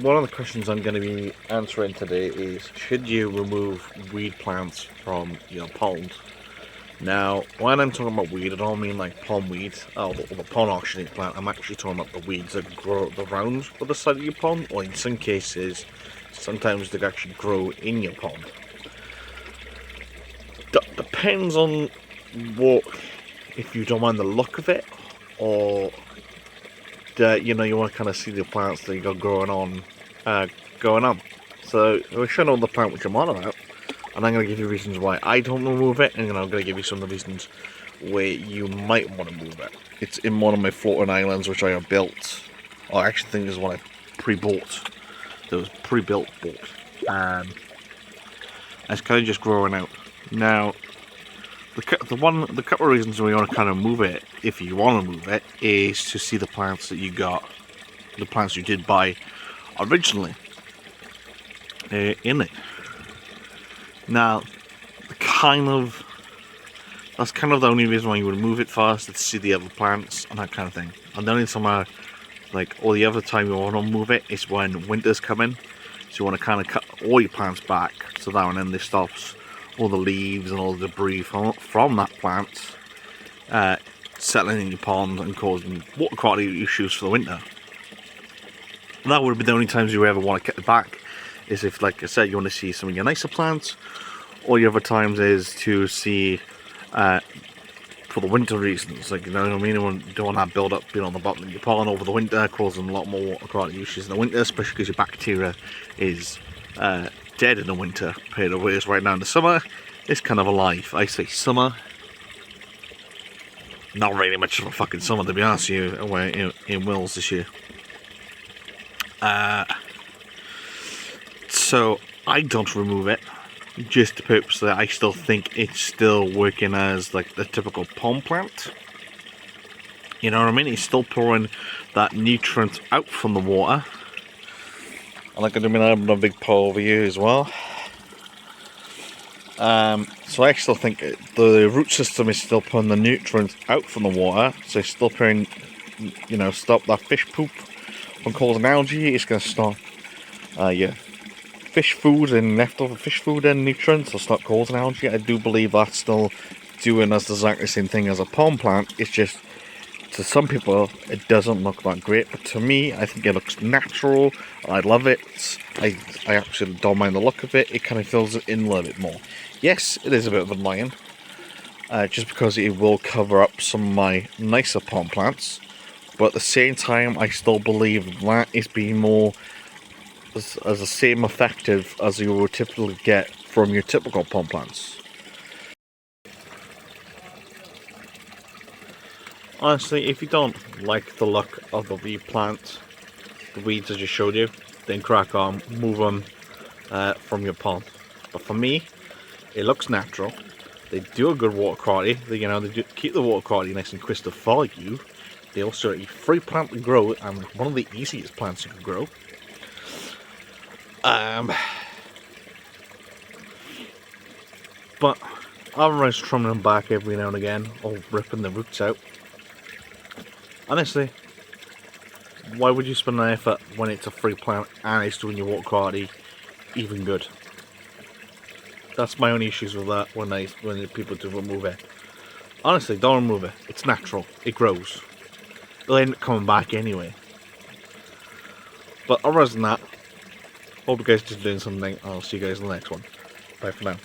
one of the questions I'm going to be answering today is, should you remove weed plants from your pond? Now, when I'm talking about weed, I don't mean like pond weeds or the pond auctioning plant. I'm actually talking about the weeds that grow around for the side of your pond, or in some cases, sometimes they actually grow in your pond. Depends on what, if you don't mind the look of it, or you know, you want to kind of see the plants that you got going on. So we're showing on the plant which I'm on about, and I'm going to give you reasons why I don't remove it, and I'm going to give you some of the reasons where you might want to move it. It's in one of my floating islands which I have built. I actually think this is one I pre-bought. That was pre-built boat. It's kind of just growing out. Now, the couple of reasons we want to kind of move it, if you want to move it, is to see the plants that you got, the plants you did buy originally in it. Now, that's kind of the only reason why you would move it first, is to see the other plants and that kind of thing. And the only time or the other time you want to move it is when winter's coming. So you want to kind of cut all your plants back, so that and then this stops all the leaves and all the debris from that plant settling in your pond and causing water quality issues for the winter. And that would be the only times you ever want to cut it back, is if, like I said, you want to see some of your nicer plants, or the other times is to see for the winter reasons, like, you know what I mean, you don't want that build up being on the bottom of your pond over the winter, causing a lot more water quality issues in the winter, especially because your bacteria is dead in the winter compared to whereas right now in the summer it's kind of alive. I say summer, not really much of a fucking summer, to be honest with you, away in Wales this year. So I don't remove it, just the purpose that I still think it's still working as like the typical pond plant. You know what I mean? It's still pouring that nutrient out from the water. And like I'm having a big pour over here as well. So I still think the root system is still pulling the nutrients out from the water. So it's still pouring, you know, stop that fish poop from causing algae. It's going to stop fish food and leftover fish food and nutrients will start causing algae. I do believe that's still doing as the exactly same thing as a pond plant. It's just, to some people it doesn't look that great, but to me I think it looks natural. I love it. I actually don't mind the look of it. It kind of fills it in a little bit more. Yes, it is a bit of annoying, just because it will cover up some of my nicer pond plants, but at the same time I still believe that is being more as the same effective as you would typically get from your typical pond plants. Honestly, if you don't like the look of the weed plant, the weeds I just showed you, then crack on, move them from your pond. But for me, it looks natural. They do a good water quality. They do keep the water quality nice and crystal for you. They also are a free plant to grow, and one of the easiest plants you can grow. But otherwise, trimming them back every now and again, or ripping the roots out. Honestly, why would you spend an effort when it's a free plant and it's doing your water quality even good? That's my only issues with that when people do remove it. Honestly, don't remove it. It's natural. It grows. It'll end up coming back anyway. But other than that, hope you guys are doing something. I'll see you guys in the next one. Bye for now.